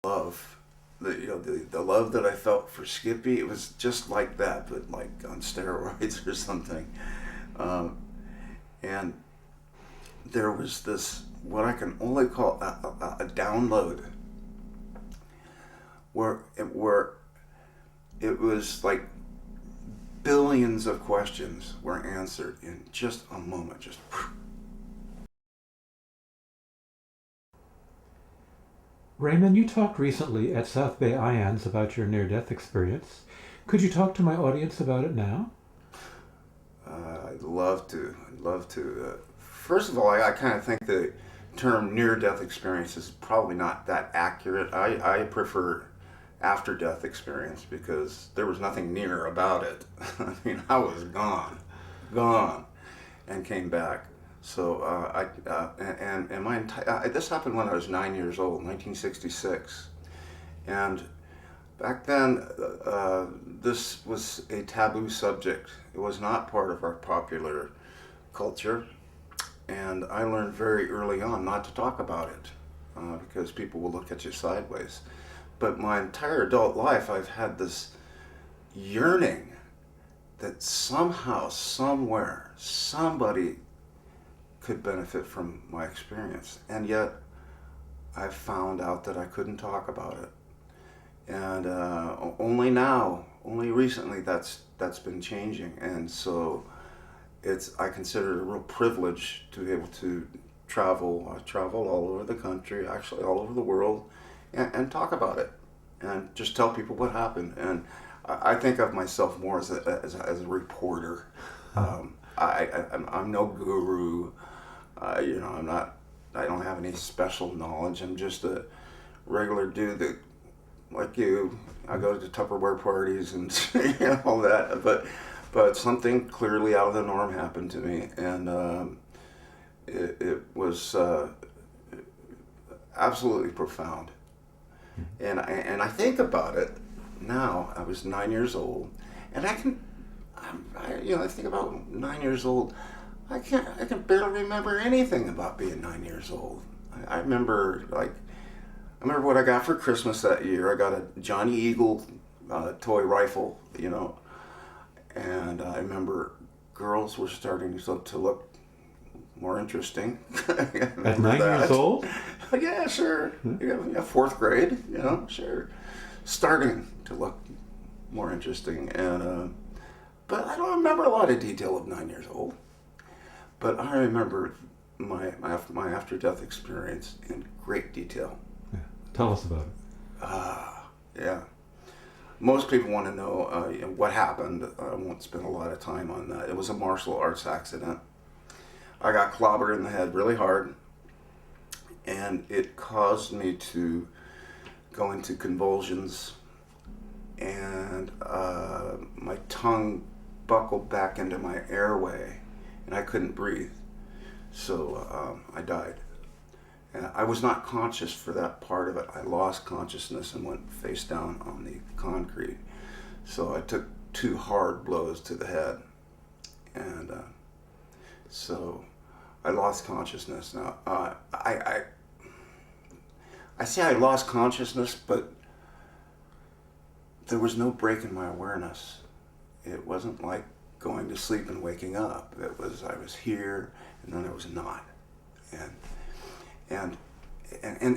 love, the love that I felt for Skippy, it was just like that, but like on steroids or something. Um, and there was this, what I can only call a download, where it was like billions of questions were answered in just a moment. Just Raymond, you talked recently at South Bay Ions about your near-death experience. Could you talk to my audience about it now? I'd love to. I'd love to. First of all, I kind of think the term near-death experience is probably not that accurate. I prefer after-death experience because there was nothing near about it. I mean, I was gone, and came back. So and my entire this happened when I was 9 years old, 1966, and back then, this was a taboo subject. It was not part of our popular culture, and I learned very early on not to talk about it because people will look at you sideways. But my entire adult life, I've had this yearning that somehow, somewhere, somebody could benefit from my experience, and yet I found out that I couldn't talk about it. And only now, only recently, that's been changing, and so I consider it a real privilege to be able to travel. I travel all over the country, actually all over the world, and talk about it, and just tell people what happened. And I think of myself more as a reporter. I'm no guru. I'm not. I don't have any special knowledge. I'm just a regular dude that, like you, I go to Tupperware parties and all that, but something clearly out of the norm happened to me, and it was absolutely profound. And I think about it now. I was 9 years old, and I think about 9 years old. I can barely remember anything about being 9 years old. I remember I remember what I got for Christmas that year. I got a Johnny Eagle toy rifle, and I remember girls were starting to look more interesting. I At remember 9 years that. old? Yeah, sure. Yeah, fourth grade, sure. Starting to look more interesting, and but I don't remember a lot of detail of 9 years old. But I remember my after death experience in great detail. Yeah. Tell us about it. Yeah. Most people want to know what happened. I won't spend a lot of time on that. It was a martial arts accident. I got clobbered in the head really hard, and it caused me to go into convulsions, and my tongue buckled back into my airway, and I couldn't breathe. So I died. And I was not conscious for that part of it. I lost consciousness and went face down on the concrete. So I took two hard blows to the head, and so I lost consciousness. Now I say I lost consciousness, but there was no break in my awareness. It wasn't like going to sleep and waking up. It was I was here and then I was not, and and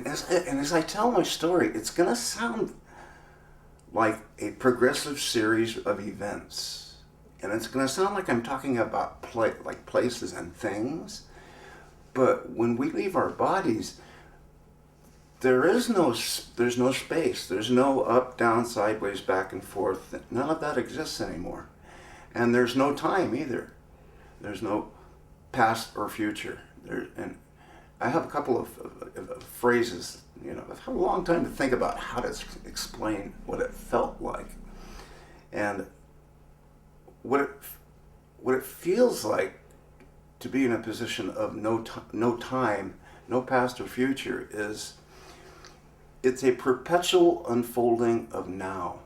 as I tell my story, it's gonna sound like a progressive series of events, and it's gonna sound like I'm talking about like places and things. But when we leave our bodies, there's no space. There's no up, down, sideways, back and forth. None of that exists anymore, and there's no time either. There's no past or future. And I have a couple of phrases. I've had a long time to think about how to explain what it felt like, and what it what it feels like to be in a position of no time, no past or future is it's a perpetual unfolding of now.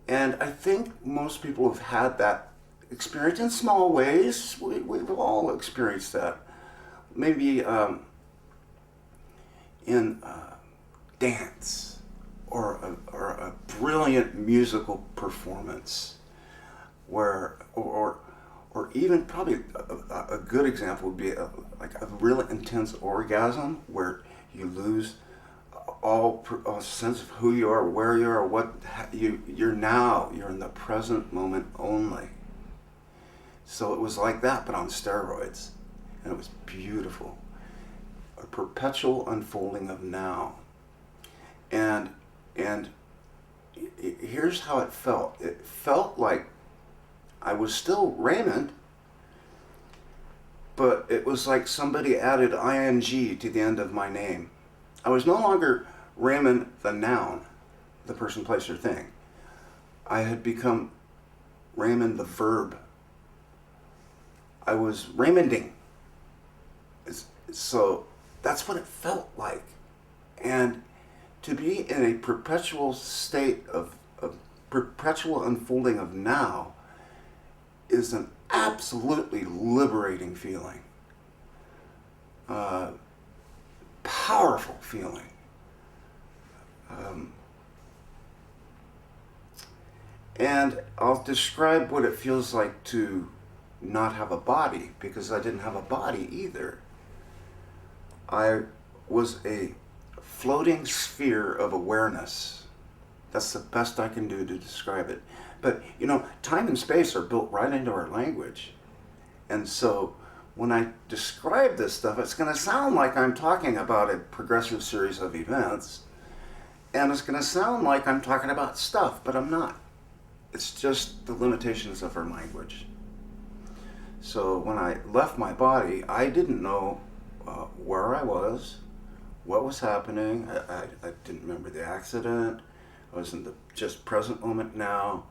And I think most people have had that experience in small ways. We've all experienced that. Maybe in dance or a brilliant musical performance, or even probably a good example would be like a really intense orgasm where you lose all sense of who you are, where you are, you're in the present moment only. So it was like that, but on steroids, and it was beautiful. A perpetual unfolding of now, and here's how it felt. It felt like I was still Raymond, but it was like somebody added ing to the end of my name. I was no longer Raymond the noun, the person, place, or thing. I had become Raymond the verb. I was Raymonding. So that's what it felt like. And to be in a perpetual state of perpetual unfolding of now is an absolutely liberating feeling. Powerful feeling. And I'll describe what it feels like to not have a body, because I didn't have a body either. I was a floating sphere of awareness. That's the best I can do to describe it. But, time and space are built right into our language. And so when I describe this stuff, it's going to sound like I'm talking about a progressive series of events. And it's going to sound like I'm talking about stuff, but I'm not. It's just the limitations of our language. So when I left my body, I didn't know where I was, what was happening. I didn't remember the accident. I was in the just present moment now.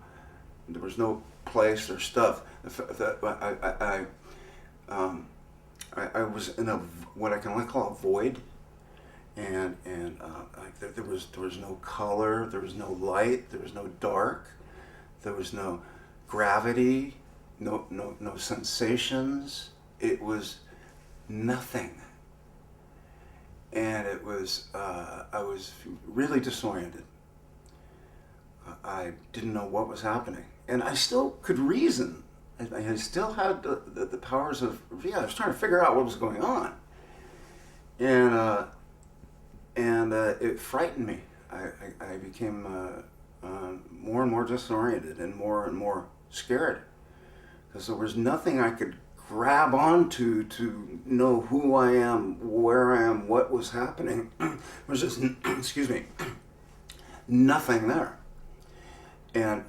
There was no place or stuff. I was in what I can only call a void, and there was no color, there was no light, there was no dark, there was no gravity, no sensations. It was nothing, and it was I was really disoriented. I didn't know what was happening, and I still could reason. I still had the powers of, I was trying to figure out what was going on, and it frightened me. I became more and more disoriented and more scared, because there was nothing I could grab onto to know who I am, where I am, what was happening. There was just, excuse me, nothing there. And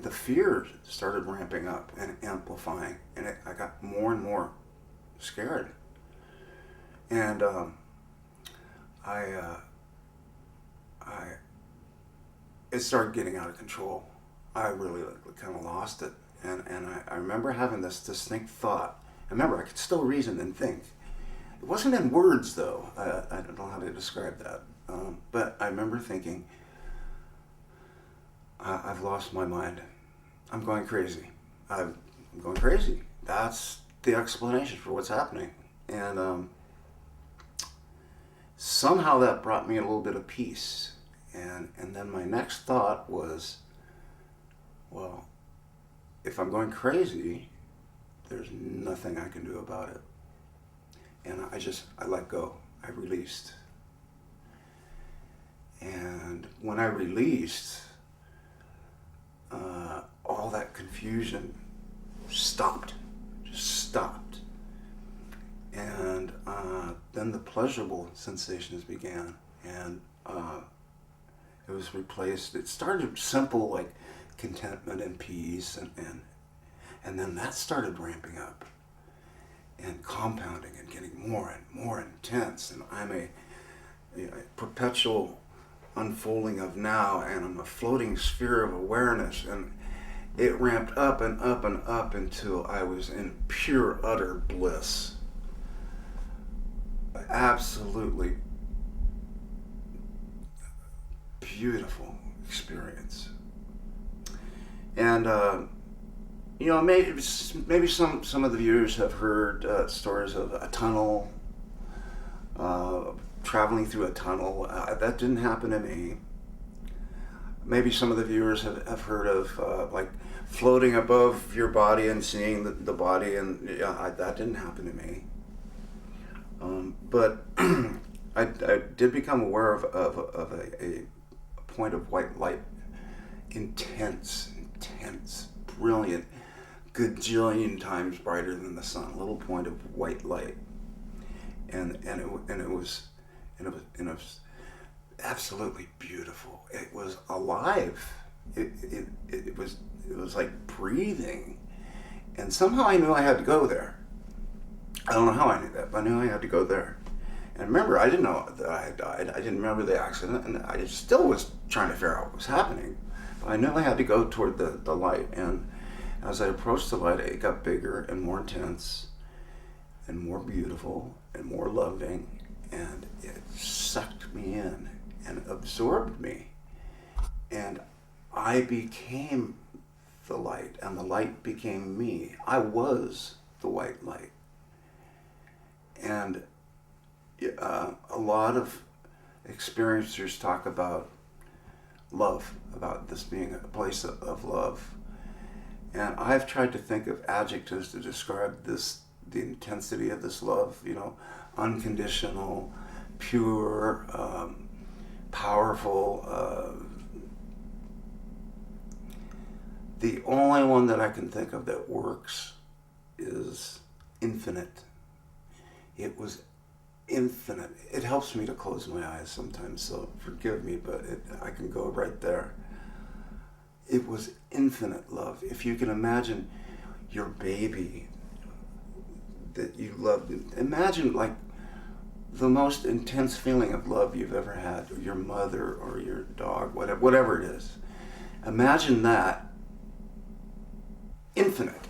the fear started ramping up and amplifying, and I got more and more scared. And it started getting out of control. I really kind of lost it, and I remember having this distinct thought. I remember I could still reason and think. It wasn't in words, though. I don't know how to describe that, but I remember thinking, I've lost my mind. I'm going crazy. I'm going crazy. That's the explanation for what's happening. And somehow that brought me a little bit of peace. And then my next thought was, well, if I'm going crazy, there's nothing I can do about it. And I let go. I released. And when I released, all that confusion stopped, just stopped. And then the pleasurable sensations began, and it was replaced. It started simple, like contentment and peace, and then that started ramping up and compounding and getting more and more intense. And I'm a perpetual unfolding of now, and I'm a floating sphere of awareness, and it ramped up and up and up until I was in pure, utter bliss. Absolutely beautiful experience. And maybe some of the viewers have heard stories of a tunnel, traveling through a tunnel. That didn't happen to me. Maybe some of the viewers have heard of like floating above your body and seeing the body, and that didn't happen to me. But I did become aware of a point of white light, intense, brilliant, gajillion times brighter than the sun. A little point of white light, and it was absolutely beautiful. It was alive. It was like breathing, and somehow I knew I had to go there. I don't know how I knew that, but I knew I had to go there. And remember, I didn't know that I had died. I didn't remember the accident, and I still was trying to figure out what was happening. But I knew I had to go toward the light, and as I approached the light, it got bigger and more intense and more beautiful and more loving, and it sucked me in and absorbed me. And I became the light, and the light became me. I was the white light. And a lot of experiencers talk about love, about this being a place of love. And I've tried to think of adjectives to describe the intensity of this love, unconditional, pure, powerful. The only one that I can think of that works is infinite. It was infinite. It helps me to close my eyes sometimes, so forgive me, but I can go right there. It was infinite love. If you can imagine your baby that you loved, imagine like the most intense feeling of love you've ever had, or your mother or your dog, whatever it is. Imagine that, infinite,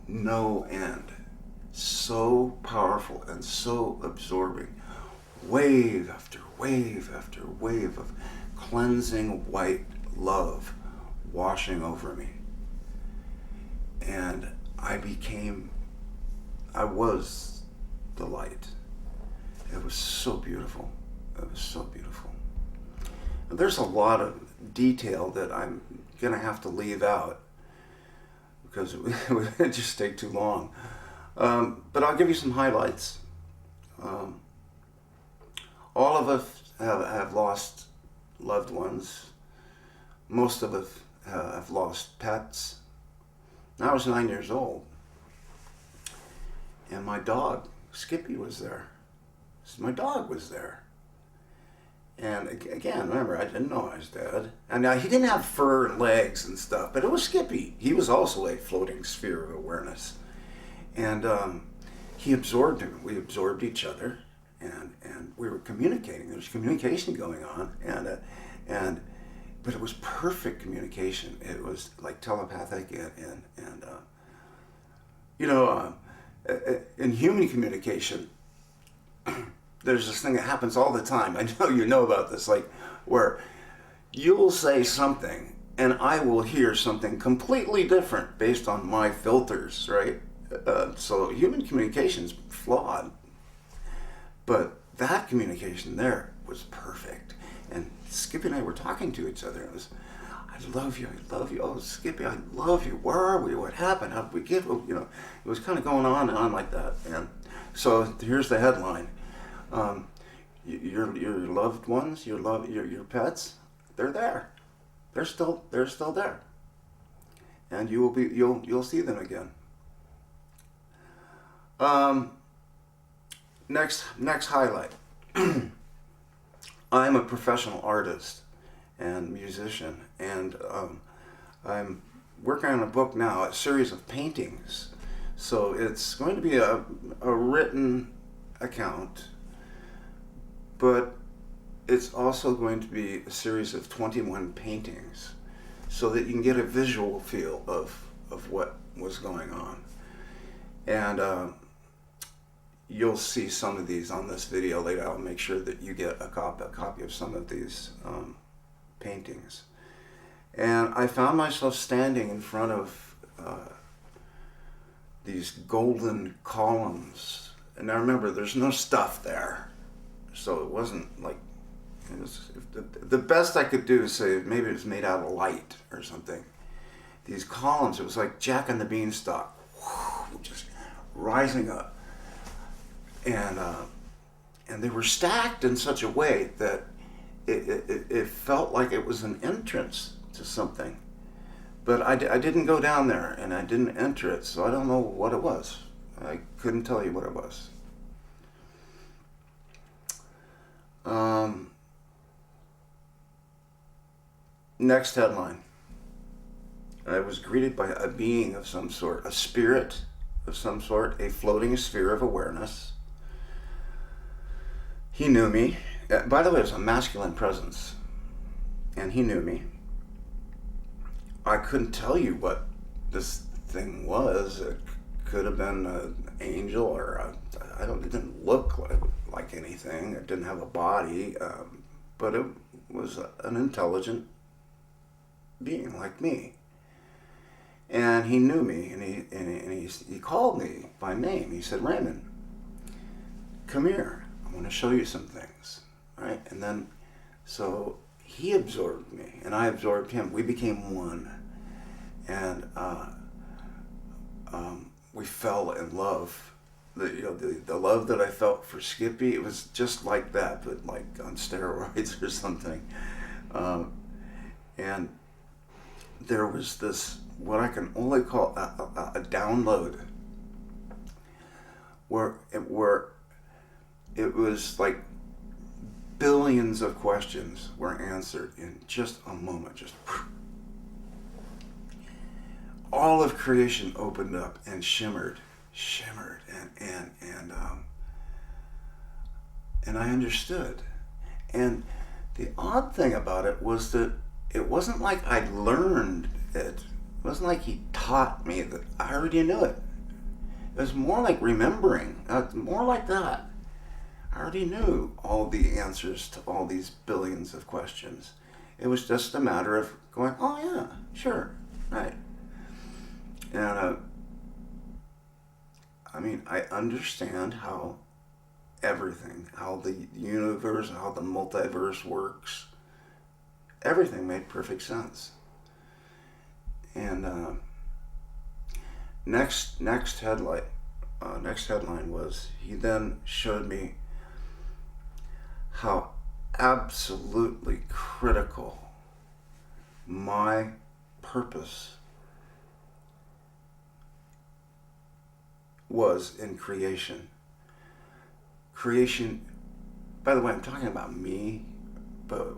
no end. So powerful and so absorbing. Wave after wave after wave of cleansing white love washing over me. And I was the light. It was so beautiful. It was so beautiful. And there's a lot of detail that I'm going to have to leave out because it would just take too long. But I'll give you some highlights. All of us have lost loved ones. Most of us have lost pets. I was 9 years old, and my dog, Skippy, was there. My dog was there. And again, remember, I didn't know I was dead. And now he didn't have fur and legs and stuff, but it was Skippy. He was also a floating sphere of awareness. And he absorbed him. We absorbed each other, and we were communicating. There was communication going on, but it was perfect communication. It was like telepathic, and in human communication, there's this thing that happens all the time. I know you know about this, like where you'll say something, and I will hear something completely different based on my filters, right? So human communication's flawed, but that communication there was perfect. And Skippy and I were talking to each other. It was, I love you. Oh, Skippy, I love you. Where are we? What happened? How did we get? It was kind of going on and on like that. And so here's the headline: your loved ones, your pets, they're there. They're still there, and you'll see them again. Next highlight. I'm a professional artist and musician, and I'm working on a book now, a series of paintings. So it's going to be a written account, but it's also going to be a series of 21 paintings, so that you can get a visual feel of what was going on. And you'll see some of these on this video later. I'll make sure that you get a copy of some of these paintings. And I found myself standing in front of these golden columns. And now remember, there's no stuff there. so it wasn't like, it was, the best I could do is say maybe it was made out of light or something. These columns, it was like Jack and the Beanstalk, just rising up, and they were stacked in such a way that it felt like it was an entrance to something. But I didn't go down there, and I didn't enter it, so I don't know what it was. I couldn't tell you what it was. Next headline. I was greeted by a being of some sort, a spirit of some sort, a floating sphere of awareness. He knew me. By the way, it was a masculine presence, and he knew me. I couldn't tell you what this thing was. It could have been an angel, or it didn't look like anything. It didn't have a body, but it was an intelligent being like me. And he knew me, and he called me by name. He said, "Raymond, come here. I want to show you some things." Right? And then, so he absorbed me, and I absorbed him. We became one, and we fell in love. The love that I felt for Skippy, it was just like that, but like on steroids or something. And there was this, what I can only call a download, where it was like billions of questions were answered in just a moment. Just all of creation opened up and shimmered, and I understood. And the odd thing about it was that it wasn't like I'd learned it. It wasn't like he taught me that I already knew it. It was more like remembering, more like that. I already knew all the answers to all these billions of questions. It was just a matter of going, oh yeah, sure, right. And I understand how everything, how the universe, how the multiverse works. Everything made perfect sense. And next headline was, he then showed me how absolutely critical my purpose was in creation. Creation, by the way, I'm talking about me, but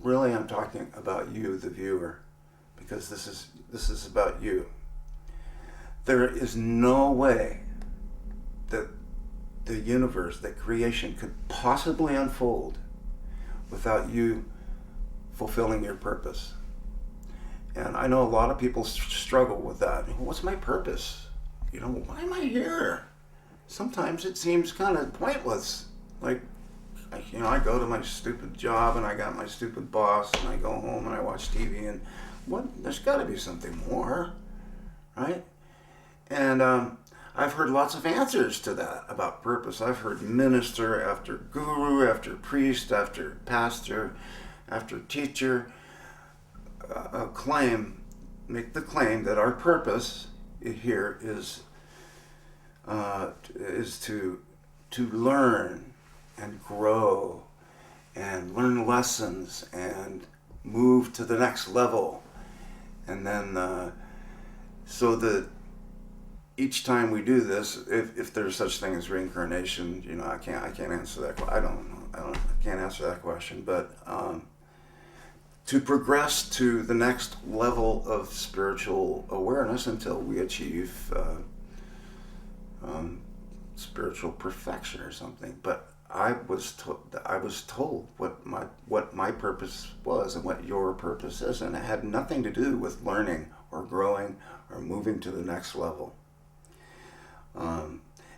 really I'm talking about you, the viewer, because this is about you. There is no way that the universe, that creation could possibly unfold without you fulfilling your purpose. And I know a lot of people struggle with that. What's my purpose? Why am I here? Sometimes it seems kind of pointless. Like, I go to my stupid job and I got my stupid boss, and I go home and I watch TV, and there's got to be something more, right? And I've heard lots of answers to that about purpose. I've heard minister after guru, after priest, after pastor, after teacher make the claim that our purpose here is to learn and grow and learn lessons and move to the next level. And then so that each time we do this, if there's such thing as reincarnation, I can't answer that. I can't answer that question. But to progress to the next level of spiritual awareness until we achieve spiritual perfection or something. But I was told what my purpose was and what your purpose is, and it had nothing to do with learning or growing or moving to the next level.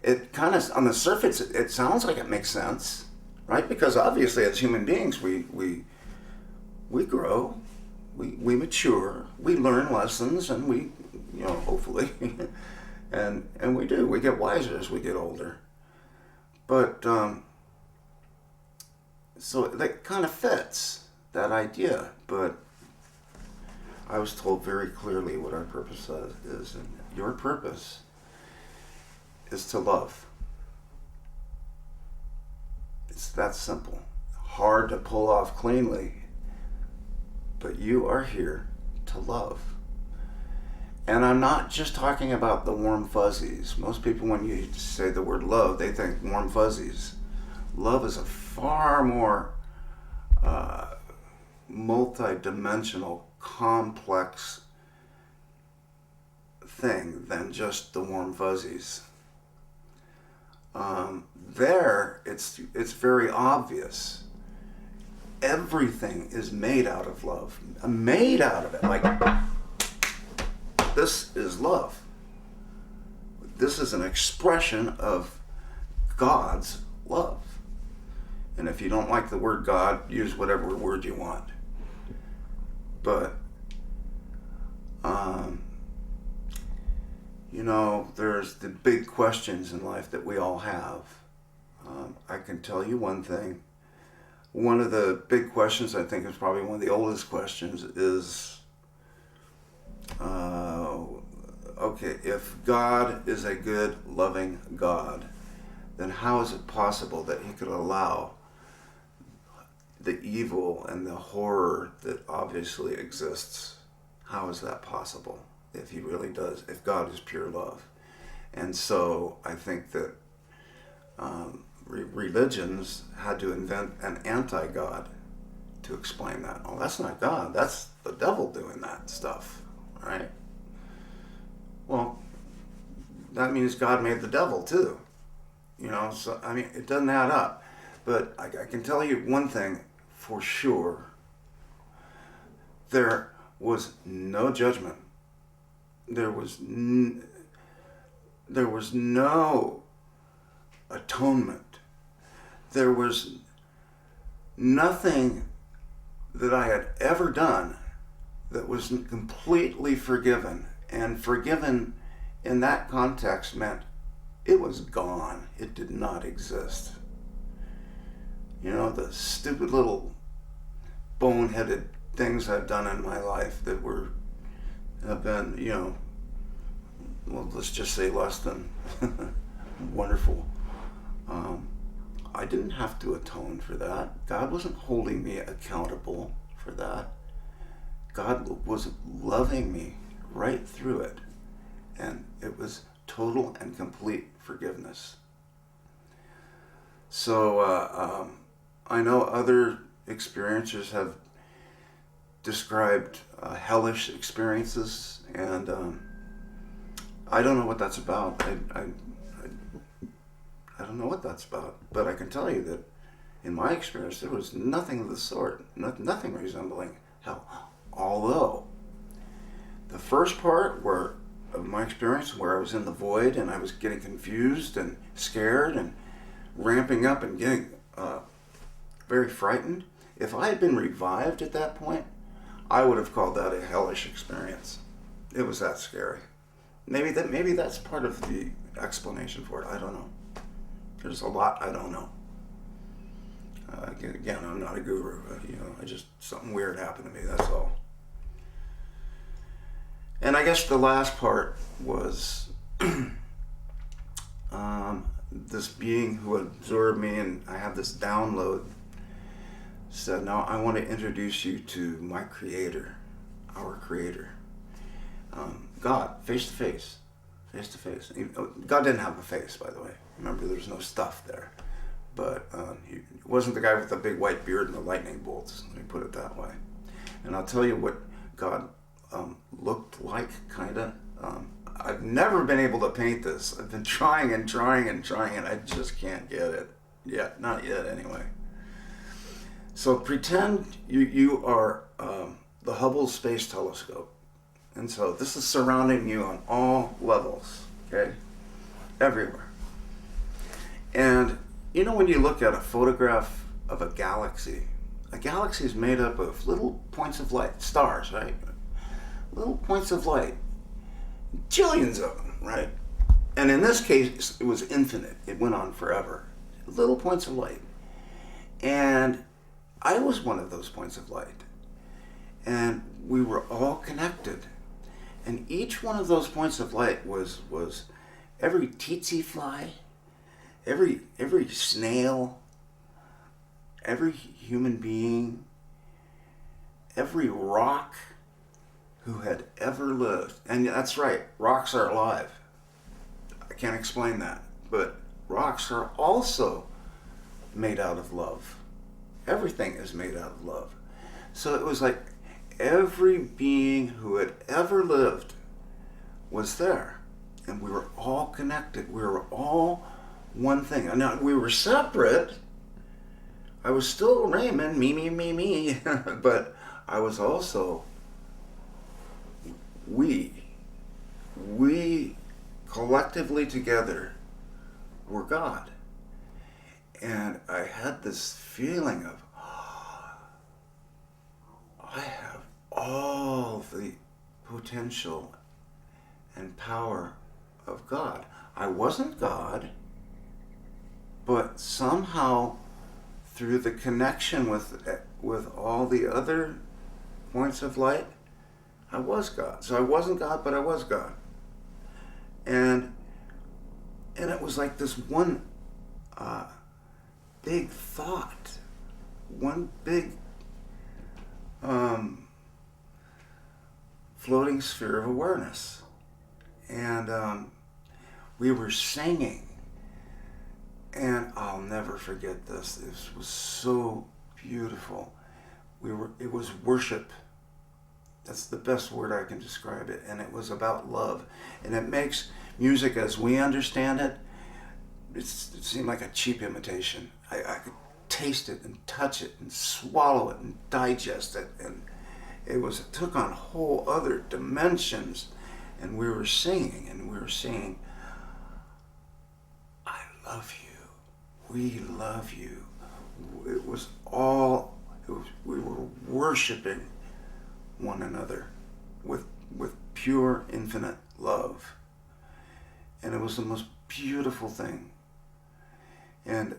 It kind of, on the surface, it sounds like it makes sense, right? Because obviously, as human beings, we grow, we mature, we learn lessons, and we, hopefully, and we get wiser as we get older. But So that kind of fits that idea, but I was told very clearly what our purpose is, and your purpose is to love. It's that simple. Hard to pull off cleanly, but you are here to love. And I'm not just talking about the warm fuzzies. Most people, when you say the word love, they think warm fuzzies. Love is a far more multi-dimensional, complex thing than just the warm fuzzies. There, it's very obvious. Everything is made out of love. Made out of it. Like, this is love. This is an expression of God's love. And if you don't like the word God, use whatever word you want. But, there's the big questions in life that we all have. I can tell you one thing. One of the big questions, I think is probably one of the oldest questions, is, okay, if God is a good, loving God, then how is it possible that he could allow the evil and the horror that obviously exists? How is that possible if he really does, if God is pure love? And so I think that religions had to invent an anti-God to explain that. Oh, that's not God, that's the devil doing that stuff, right? Well, that means God made the devil too. So, it doesn't add up. But I can tell you one thing for sure. There was no judgment. There was no atonement. There was nothing that I had ever done that was completely forgiven. And forgiven in that context meant it was gone. It did not exist. The stupid little boneheaded things I've done in my life that have been, well, let's just say less than wonderful. I didn't have to atone for that. God wasn't holding me accountable for that. God was loving me right through it. And it was total and complete forgiveness. So I know other experiencers have described hellish experiences, and I don't know what that's about. I don't know what that's about, but I can tell you that in my experience there was nothing of the sort, nothing resembling hell. Although the first part of my experience where I was in the void and I was getting confused and scared and ramping up and getting very frightened, if I had been revived at that point, I would have called that a hellish experience. It was that scary. Maybe that's part of the explanation for it. I don't know. There's a lot I don't know. Again, I'm not a guru. Something weird happened to me. That's all. And I guess the last part was this being who absorbed me, and I had this download, said, now I want to introduce you to my creator, our creator. God, face to face. God didn't have a face, by the way. Remember, there's no stuff there. But he wasn't the guy with the big white beard and the lightning bolts. Let me put it that way. And I'll tell you what God looked like, kind of. I've never been able to paint this. I've been trying, and I just can't get it. Yet, not yet, anyway. So pretend you are the Hubble Space Telescope. And so this is surrounding you on all levels, okay? Everywhere. And when you look at a photograph of a galaxy is made up of little points of light, stars, right? Little points of light. Jillions of them, right? And in this case, it was infinite. It went on forever. Little points of light. And I was one of those points of light. And we were all connected. And each one of those points of light was every tsetse fly, every snail, every human being, every rock who had ever lived. And that's right, rocks are alive. I can't explain that. But rocks are also made out of love. Everything is made out of love. So it was like every being who had ever lived was there. And we were all connected. We were all one thing. Now, we were separate. I was still Raymond, me. But I was also we collectively together were God. And I had this feeling of, I have all the potential and power of God. I wasn't God, but somehow through the connection with all the other points of light, I was God. So I wasn't God, but I was God. And it was like this one big thought, one big floating sphere of awareness. And we were singing, and I'll never forget this. This was so beautiful. It was worship. That's the best word I can describe it. And it was about love. And it makes music as we understand it, it seemed like a cheap imitation. I could taste it and touch it and swallow it and digest it. And it took on whole other dimensions. And we were singing, I love you. We love you. We were worshiping one another with pure infinite love. And it was the most beautiful thing. And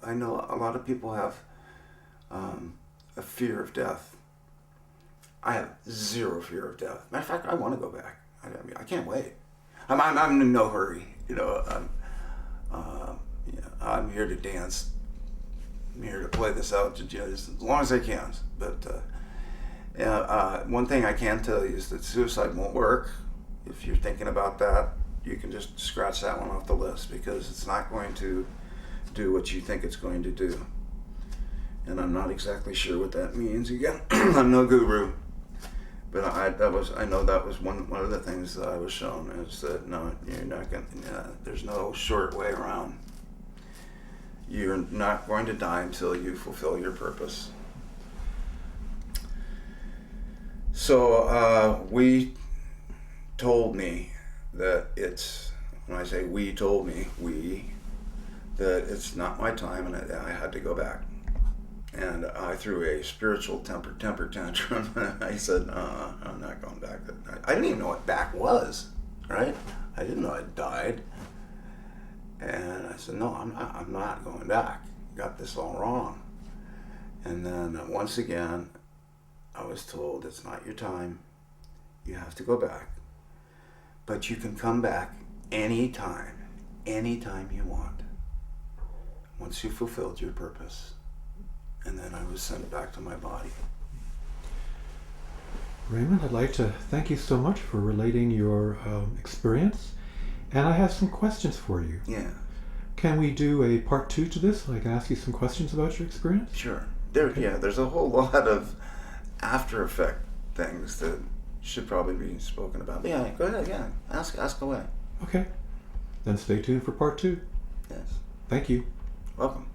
I know a lot of people have a fear of death. I have zero fear of death. Matter of fact, I want to go back. I can't wait. I'm in no hurry. I'm here to dance. I'm here to play this out as long as I can. But one thing I can tell you is that suicide won't work. If you're thinking about that, you can just scratch that one off the list, because it's not going to do what you think it's going to do. And I'm not exactly sure what that means. Again, I'm no guru, but I know that was one of the things that I was shown, is that no, you're not going. There's no short way around. You're not going to die until you fulfill your purpose. So we told me that when I say we told me, that it's not my time and I had to go back. And I threw a spiritual temper tantrum. I said, I'm not going back. I didn't even know what back was, right? I didn't know I died. And I said, no, I'm not going back. Got this all wrong. And then once again, I was told, it's not your time. You have to go back. But you can come back anytime you want, once you fulfilled your purpose. And then I was sent back to my body. Raymond, I'd like to thank you so much for relating your experience. And I have some questions for you. Yeah. Can we do a part 2 to this? I can ask you some questions about your experience? Sure. Okay. Yeah, there's a whole lot of after effect things that should probably be spoken about. But yeah, go ahead, yeah. Ask away. Okay. Then stay tuned for part 2. Yes. Thank you. Welcome.